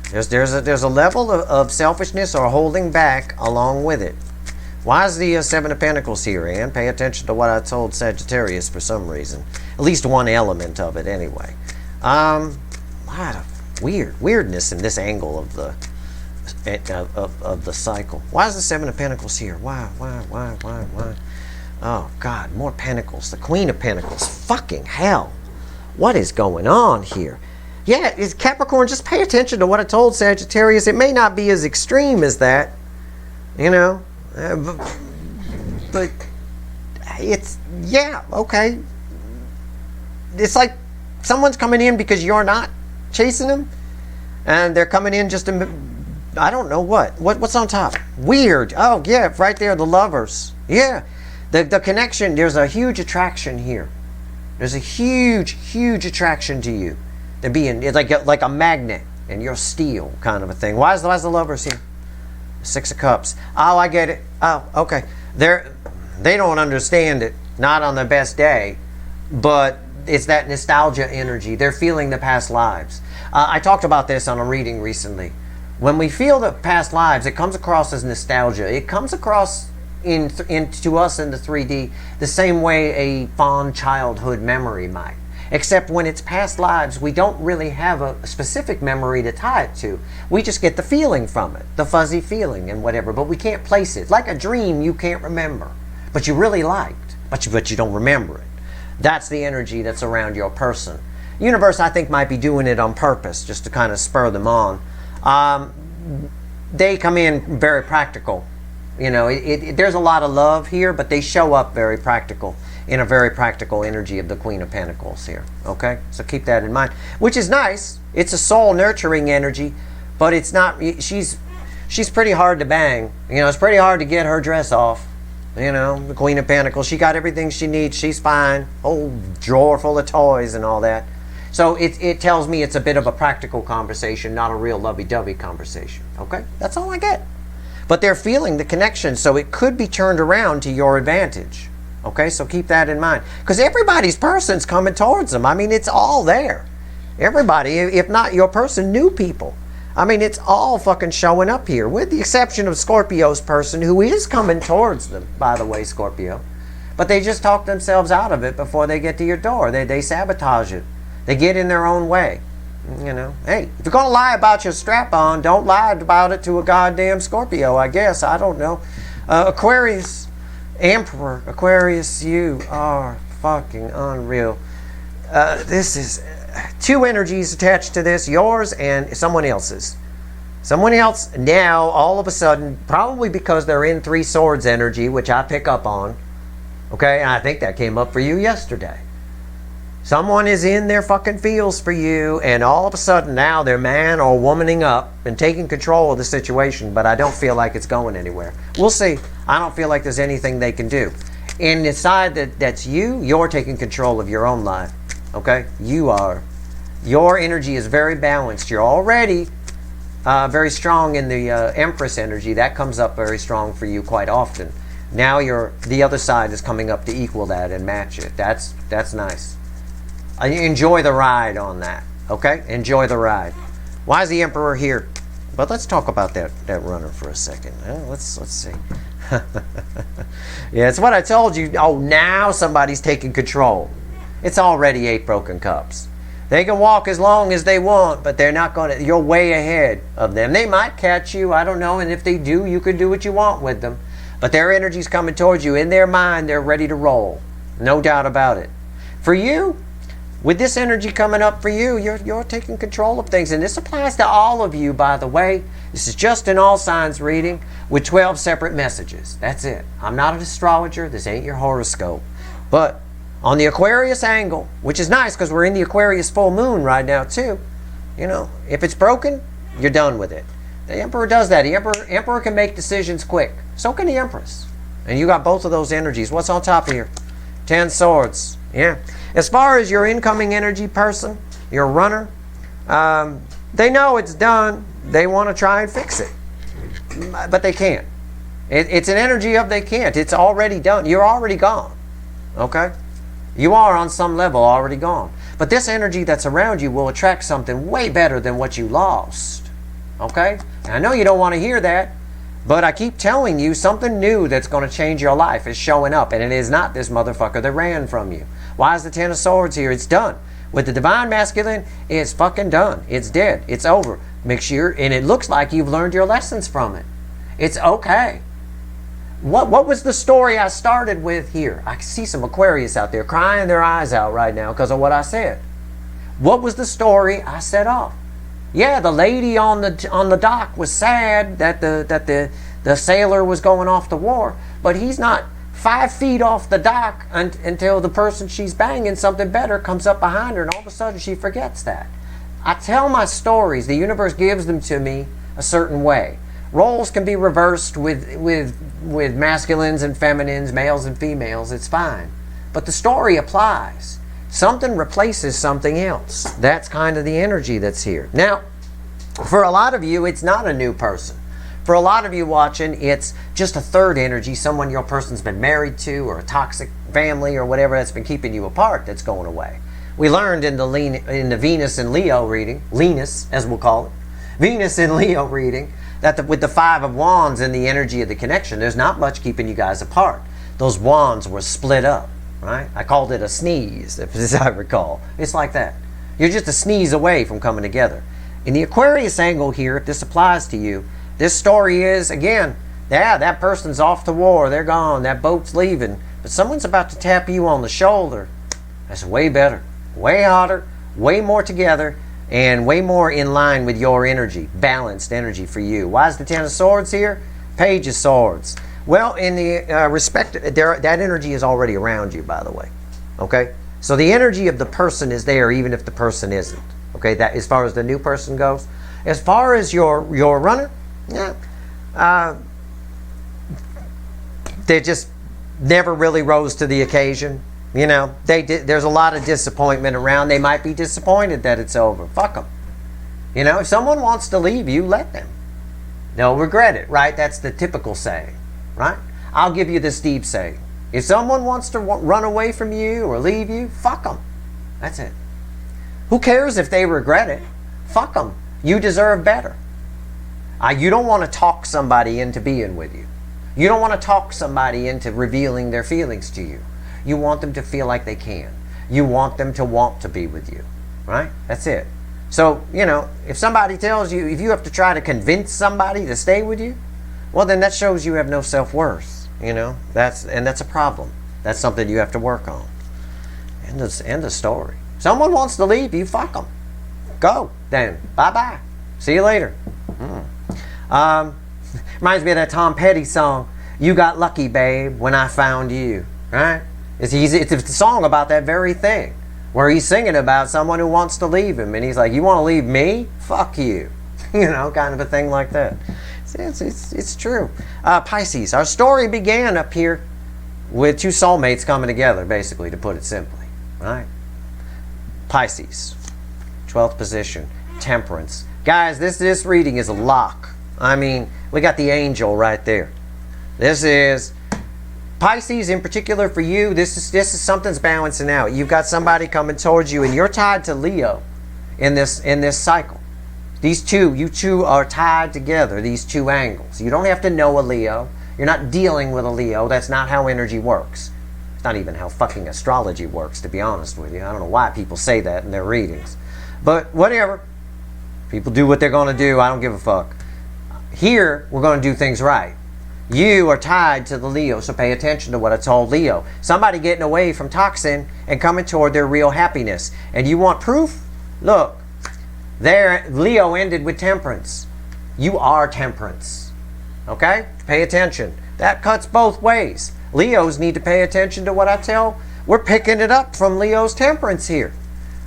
There's a level of selfishness or holding back along with it. Why is the 7 of Pentacles here, Ann? Pay attention to what I told Sagittarius for some reason. At least one element of it anyway. A lot of weirdness in this angle of the of the cycle. Why is the Seven of Pentacles here? Why? Oh, God, more Pentacles. The Queen of Pentacles. Fucking hell. What is going on here? Yeah, is Capricorn, just pay attention to what I told Sagittarius. It may not be as extreme as that, you know, but it's, yeah, okay. It's like someone's coming in because you're not chasing them, and they're coming in just to, I don't know what's on top. Weird. Oh, yeah, right there, the Lovers. Yeah, the connection, there's a huge attraction here. There's a huge attraction to you. They're being, it's like a magnet, and you're steel kind of a thing. Why is the Lovers here? Six of Cups. Oh, I get it. Oh, okay. They don't understand it, not on their best day, but it's that nostalgia energy. They're feeling the past lives. I talked about this on a reading recently. When we feel the past lives, it comes across as nostalgia. It comes across to us in the 3D the same way a fond childhood memory might. Except when it's past lives, we don't really have a specific memory to tie it to. We just get the feeling from it, the fuzzy feeling and whatever, but we can't place it. Like a dream you can't remember, but you really liked, but you don't remember it. That's the energy that's around your person. Universe, I think, might be doing it on purpose, just to kind of spur them on. They come in very practical. You know, there's a lot of love here, but they show up very practical, in a very practical energy of the Queen of Pentacles here. Okay, so keep that in mind, which is nice. It's a soul nurturing energy, but it's not. She's pretty hard to bang. You know, it's pretty hard to get her dress off. You know, the Queen of Pentacles. She got everything she needs. She's fine. Whole drawer full of toys and all that. So it tells me it's a bit of a practical conversation, not a real lovey-dovey conversation. Okay, that's all I get. But they're feeling the connection, so it could be turned around to your advantage. Okay, so keep that in mind. Because everybody's person's coming towards them. I mean, it's all there. Everybody, if not your person, new people. I mean, it's all fucking showing up here, with the exception of Scorpio's person, who is coming towards them, by the way, Scorpio. But they just talk themselves out of it before they get to your door. They sabotage it. They get in their own way. You know, hey, if you're going to lie about your strap-on, don't lie about it to a goddamn Scorpio, I guess. I don't know. Aquarius, Emperor, Aquarius, you are fucking unreal. This is two energies attached to this, yours and someone else's. Someone else now, all of a sudden, probably because they're in Three Swords energy, which I pick up on. Okay, and I think that came up for you yesterday. Someone is in their fucking feels for you, and all of a sudden now they're man or womaning up and taking control of the situation, but I don't feel like it's going anywhere. We'll see. I don't feel like there's anything they can do. And the side that's you're taking control of your own life. Okay? You are. Your energy is very balanced. You're already very strong in the Empress energy. That comes up very strong for you quite often. Now the other side is coming up to equal that and match it. That's nice. Enjoy the ride on that. Okay? Enjoy the ride. Why is the Emperor here? But let's talk about that runner for a second. Let's see. Yeah, it's what I told you. Oh, now somebody's taking control. It's already 8 broken cups. They can walk as long as they want, but they're not going to. You're way ahead of them. They might catch you. I don't know. And if they do, you can do what you want with them. But their energy's coming towards you. In their mind, they're ready to roll. No doubt about it. For you, with this energy coming up for you, you're taking control of things. And this applies to all of you, by the way. This is just an all signs reading with 12 separate messages. That's it. I'm not an astrologer. This ain't your horoscope. But on the Aquarius angle, which is nice because we're in the Aquarius full moon right now too. You know, if it's broken, you're done with it. The Emperor does that. The Emperor can make decisions quick. So can the Empress. And you got both of those energies. What's on top here? 10 swords. Yeah. As far as your incoming energy person, your runner, they know it's done. They want to try and fix it. But they can't. It's an energy of they can't. It's already done. You're already gone. Okay? You are on some level already gone. But this energy that's around you will attract something way better than what you lost. Okay? And I know you don't want to hear that, but I keep telling you something new that's going to change your life is showing up, and it is not this motherfucker that ran from you. Why is the 10 of Swords here? It's done. With the Divine Masculine, it's fucking done. It's dead. It's over. Make sure, and it looks like you've learned your lessons from it. It's okay. What was the story I started with here? I see some Aquarius out there crying their eyes out right now because of what I said. What was the story I set off? Yeah, the lady on the dock was sad that the sailor was going off to war, but he's not 5 feet off the dock until the person she's banging, something better, comes up behind her, and all of a sudden she forgets that. I tell my stories. The universe gives them to me a certain way. Roles can be reversed with masculines and feminines, males and females. It's fine. But the story applies. Something replaces something else. That's kind of the energy that's here. Now, for a lot of you, it's not a new person. For a lot of you watching, it's just a third energy, someone your person's been married to, or a toxic family, or whatever that's been keeping you apart that's going away. We learned in the Venus and Leo reading, Venus as we'll call it, Venus and Leo reading, that with the 5 of Wands and the energy of the connection, there's not much keeping you guys apart. Those wands were split up, right? I called it a sneeze, as I recall. It's like that. You're just a sneeze away from coming together. In the Aquarius angle here, if this applies to you, this story is, again, yeah, that person's off to war, they're gone, that boat's leaving, but someone's about to tap you on the shoulder. That's way better, way hotter, way more together, and way more in line with your energy, balanced energy for you. Why is the 10 of Swords here? Page of Swords. Well, in the that energy is already around you, by the way. Okay? So the energy of the person is there even if the person isn't. Okay, that as far as the new person goes. As far as your runner, yeah, they just never really rose to the occasion. You know, there's a lot of disappointment around. They might be disappointed that it's over. Fuck them. You know, if someone wants to leave you, let them. They'll regret it, right? That's the typical saying, right? I'll give you this deep saying. If someone wants to run away from you or leave you, fuck them. That's it. Who cares if they regret it? Fuck them. You deserve better. You don't want to talk somebody into being with you. You don't want to talk somebody into revealing their feelings to you. You want them to feel like they can. You want them to want to be with you, right? That's it. So, you know, if somebody tells you, if you have to try to convince somebody to stay with you, well, then that shows you have no self-worth, you know? That's a problem. That's something you have to work on. End of story. Someone wants to leave you, fuck them. Go, then. Bye-bye. See you later. Reminds me of that Tom Petty song, You Got Lucky, Babe, When I Found You, right? It's a song about that very thing, where he's singing about someone who wants to leave him, and he's like, you want to leave me? Fuck you. You know, kind of a thing like that. It's true. Pisces, our story began up here with 2 soulmates coming together, basically, to put it simply, right? Pisces, 12th position, Temperance. Guys, this reading is a lock. I mean, we got the angel right there. This is Pisces in particular for you. This is something's balancing out. You've got somebody coming towards you, and you're tied to Leo in this cycle. You two are tied together, these 2 angles. You don't have to know a Leo. You're not dealing with a Leo. That's not how energy works. It's not even how fucking astrology works, to be honest with you. I don't know why people say that in their readings. But whatever. People do what they're going to do. I don't give a fuck. Here, we're going to do things right. You are tied to the Leo, so pay attention to what I told Leo. Somebody getting away from toxin and coming toward their real happiness. And you want proof? Look, there, Leo ended with Temperance. You are Temperance. Okay? Pay attention. That cuts both ways. Leos need to pay attention to what I tell. We're picking it up from Leo's Temperance here.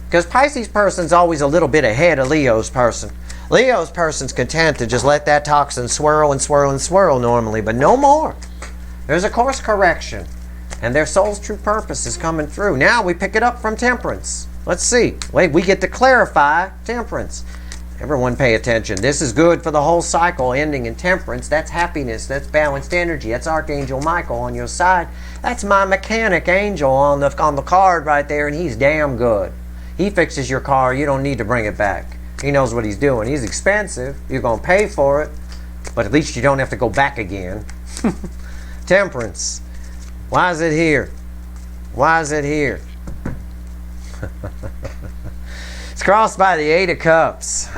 Because Pisces person's always a little bit ahead of Leo's person. Leo's person's content to just let that toxin swirl and swirl and swirl normally, but no more. There's a course correction, and their soul's true purpose is coming through. Now we pick it up from Temperance. Let's see. Wait, we get to clarify Temperance. Everyone pay attention. This is good for the whole cycle ending in Temperance. That's happiness. That's balanced energy. That's Archangel Michael on your side. That's my mechanic angel on the card right there, and he's damn good. He fixes your car. You don't need to bring it back. He knows what he's doing. He's expensive. You're going to pay for it. But at least you don't have to go back again. Temperance. Why is it here? Why is it here? It's crossed by the 8 of Cups.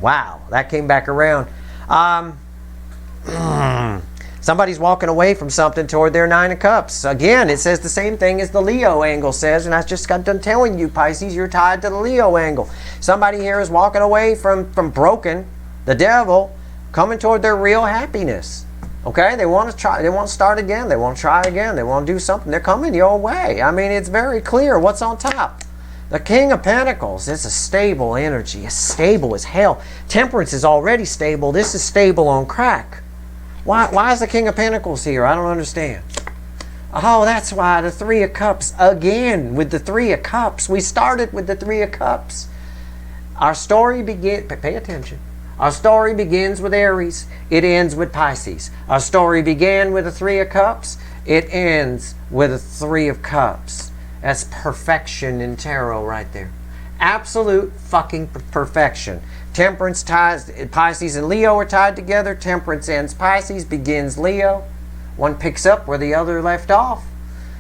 Wow, that came back around. Somebody's walking away from something toward their 9 of Cups. Again, it says the same thing as the Leo angle says, and I just got done telling you, Pisces, you're tied to the Leo angle. Somebody here is walking away from broken, the devil, coming toward their real happiness. Okay, they want to try, they want to start again, they want to try again, they want to do something. They're coming your way. I mean, it's very clear what's on top. The King of Pentacles, it's a stable energy. It's stable as hell. Temperance is already stable. This is stable on crack. Why is the King of Pentacles here? I don't understand. Oh, that's why the 3 of Cups. Again, with the 3 of Cups. We started with the 3 of Cups. Our story begins, pay attention. Our story begins with Aries. It ends with Pisces. Our story began with the 3 of Cups. It ends with the 3 of Cups. That's perfection in tarot right there. Absolute fucking perfection. Temperance ties, Pisces and Leo are tied together. Temperance ends Pisces, begins Leo. One picks up where the other left off.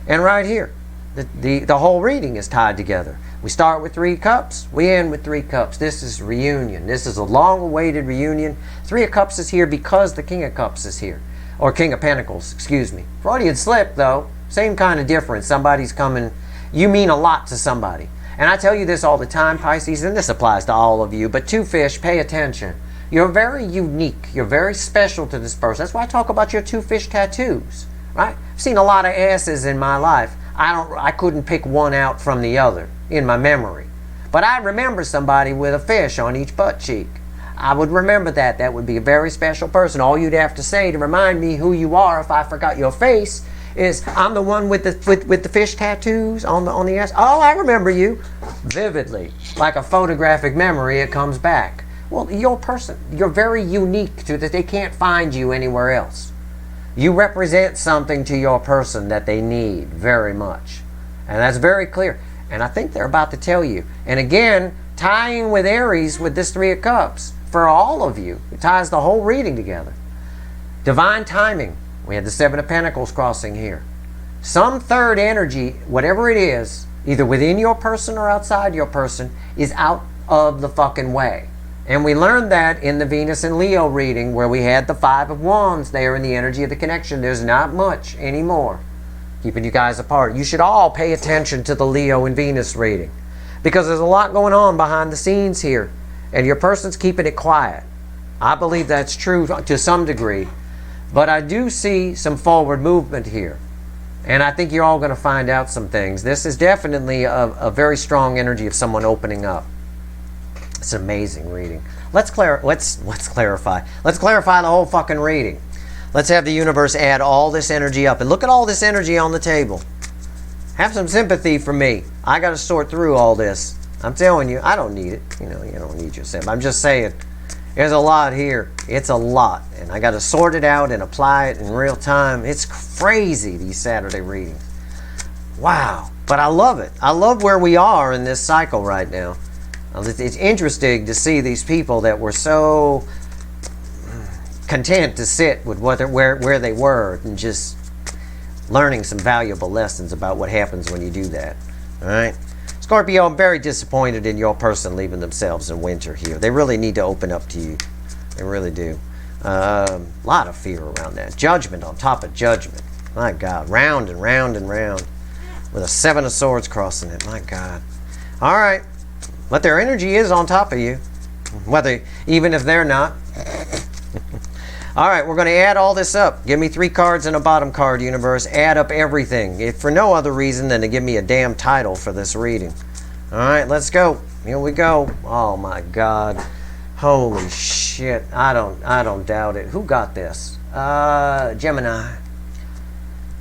And right here, the whole reading is tied together. We start with 3 cups, we end with 3 cups. This is reunion. This is a long-awaited reunion. 3 of Cups is here because the King of Cups is here. Or King of Pentacles, excuse me. Freudian slip, though. Same kind of difference. Somebody's coming. You mean a lot to somebody. And I tell you this all the time, Pisces, and this applies to all of you, but 2 fish, pay attention. You're very unique. You're very special to this person. That's why I talk about your 2 fish tattoos, right? I've seen a lot of asses in my life. I couldn't pick one out from the other in my memory. But I remember somebody with a fish on each butt cheek. I would remember that. That would be a very special person. All you'd have to say to remind me who you are if I forgot your face is, I'm the one with the fish tattoos on the ass. Oh, I remember you vividly. Like a photographic memory, it comes back. Well, your person, you're very unique to that. They can't find you anywhere else. You represent something to your person that they need very much. And that's very clear. And I think they're about to tell you. And again, tying with Aries with this 3 of Cups, for all of you, it ties the whole reading together. Divine timing. We had the 7 of Pentacles crossing here. Some third energy, whatever it is, either within your person or outside your person, is out of the fucking way. And we learned that in the Venus and Leo reading where we had the 5 of Wands there in the energy of the connection. There's not much anymore keeping you guys apart. You should all pay attention to the Leo and Venus reading because there's a lot going on behind the scenes here and your person's keeping it quiet. I believe that's true to some degree. But I do see some forward movement here. And I think you're all going to find out some things. This is definitely a very strong energy of someone opening up. It's an amazing reading. Let's clarify. Let's clarify the whole fucking reading. Let's have the universe add all this energy up. And look at all this energy on the table. Have some sympathy for me. I got to sort through all this. I'm telling you, I don't need it. You know, you don't need yourself. I'm just saying. There's a lot here. It's a lot. And I got to sort it out and apply it in real time. It's crazy, these Saturday readings. Wow. But I love it. I love where we are in this cycle right now. It's interesting to see these people that were so content to sit with where they were and just learning some valuable lessons about what happens when you do that. All right? Scorpio, I'm very disappointed in your person leaving themselves in winter here. They really need to open up to you. They really do. A lot of fear around that. Judgment on top of judgment. My God. Round and round and round. With a 7 of Swords crossing it. My God. All right. But their energy is on top of you. Even if they're not. All right, we're going to add all this up. Give me 3 cards and a bottom card, universe. Add up everything, if for no other reason than to give me a damn title for this reading. All right, let's go. Here we go. Oh my God. Holy shit. I don't doubt it. Who got this? Gemini.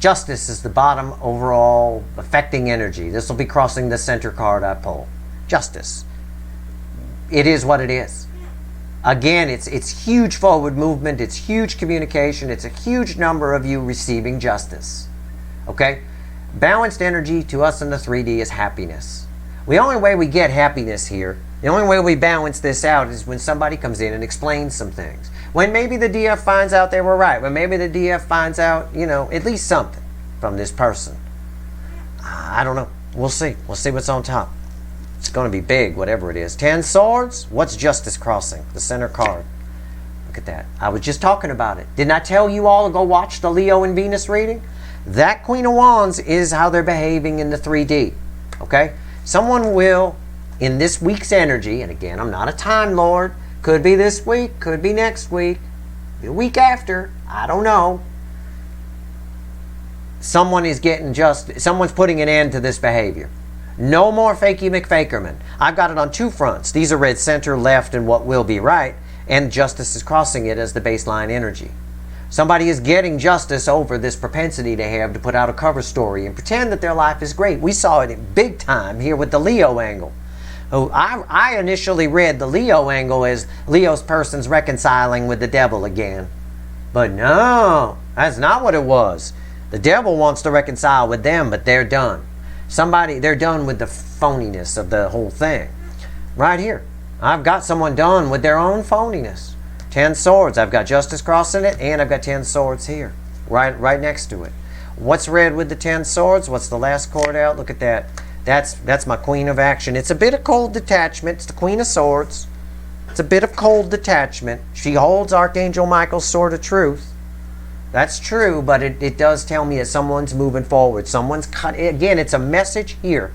Justice is the bottom overall affecting energy. This will be crossing the center card I pull. Justice. It is what it is. Again, it's huge forward movement, it's huge communication, it's a huge number of you receiving justice. Okay? Balanced energy to us in the 3D is happiness. The only way we get happiness here, the only way we balance this out is when somebody comes in and explains some things. When maybe the DF finds out they were right. When maybe the DF finds out, you know, at least something from this person. I don't know. We'll see. We'll see what's on top. It's going to be big, whatever it is. 10 swords. What's justice crossing? The center card. Look at that. I was just talking about it. Didn't I tell you all to go watch the Leo and Venus reading? That Queen of Wands is how they're behaving in the 3D. Okay? Someone will, in this week's energy, and again, I'm not a Time Lord. Could be this week, could be next week, the week after. I don't know. Someone is getting someone's putting an end to this behavior. No more fakey McFakerman. I've got it on two fronts. These are red center, left, and what will be right. And justice is crossing it as the baseline energy. Somebody is getting justice over this propensity they have to put out a cover story and pretend that their life is great. We saw it in big time here with the Leo angle. Oh, I initially read the Leo angle as Leo's person's reconciling with the devil again. But no, that's not what it was. The devil wants to reconcile with them, but they're done. They're done with the phoniness of the whole thing. Right here. I've got someone done with their own phoniness. 10 swords. I've got justice crossing it, and I've got 10 swords here. Right next to it. What's red with the 10 swords? What's the last cord out? Look at that. That's my queen of action. It's a bit of cold detachment. It's the Queen of Swords. It's a bit of cold detachment. She holds Archangel Michael's sword of truth. That's true, but it does tell me that someone's moving forward. Someone's cut. Again, it's a message here.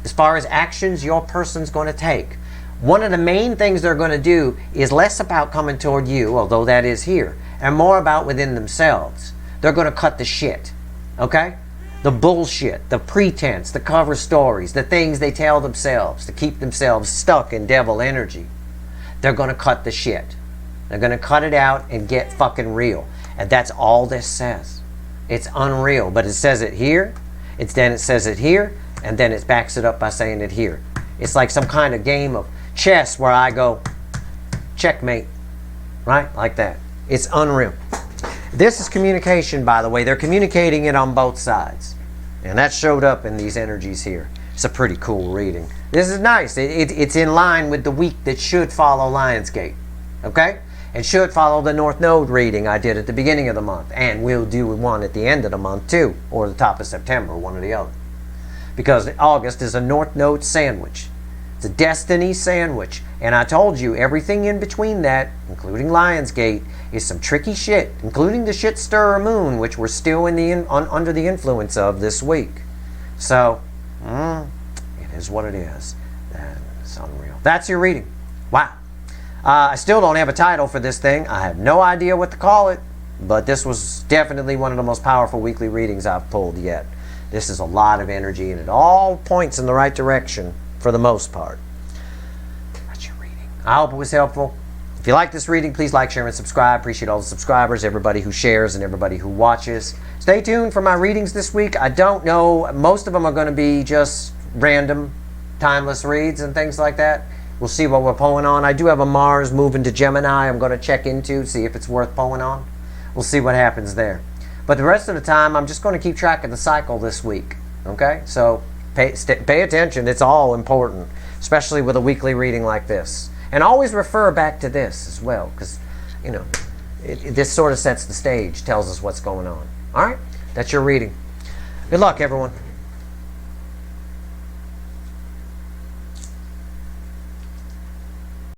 As far as actions your person's going to take. One of the main things they're going to do is less about coming toward you, although that is here, and more about within themselves. They're going to cut the shit. Okay? The bullshit, the pretense, the cover stories, the things they tell themselves to keep themselves stuck in devil energy. They're going to cut the shit. They're going to cut it out and get fucking real. And that's all this says. It's unreal. But it says it here, then it says it here, and then it backs it up by saying it here. It's like some kind of game of chess where I go, checkmate. Right? Like that. It's unreal. This is communication, by the way. They're communicating it on both sides. And that showed up in these energies here. It's a pretty cool reading. This is nice. It's in line with the week that should follow Lionsgate. Okay? And should follow the North Node reading I did at the beginning of the month. And we'll do one at the end of the month too. Or the top of September, one or the other. Because August is a North Node sandwich. It's a destiny sandwich. And I told you, everything in between that, including Lionsgate, is some tricky shit, including the shit stirrer moon, which we're still under the influence of this week. So, it is what it is. It's unreal. That's your reading. Wow. I still don't have a title for this thing. I have no idea what to call it, but this was definitely one of the most powerful weekly readings I've pulled yet. This is a lot of energy, and it all points in the right direction for the most part. That's your reading. I hope it was helpful. If you like this reading, please like, share, and subscribe. Appreciate all the subscribers, everybody who shares, and everybody who watches. Stay tuned for my readings this week. I don't know. Most of them are going to be just random, timeless reads and things like that. We'll see what we're pulling on. I do have a Mars moving to Gemini I'm going to check into, see if it's worth pulling on. We'll see what happens there. But the rest of the time, I'm just going to keep track of the cycle this week. Okay? So pay attention. It's all important, especially with a weekly reading like this. And always refer back to this as well, because, you know, this sort of sets the stage, tells us what's going on. All right? That's your reading. Good luck, everyone.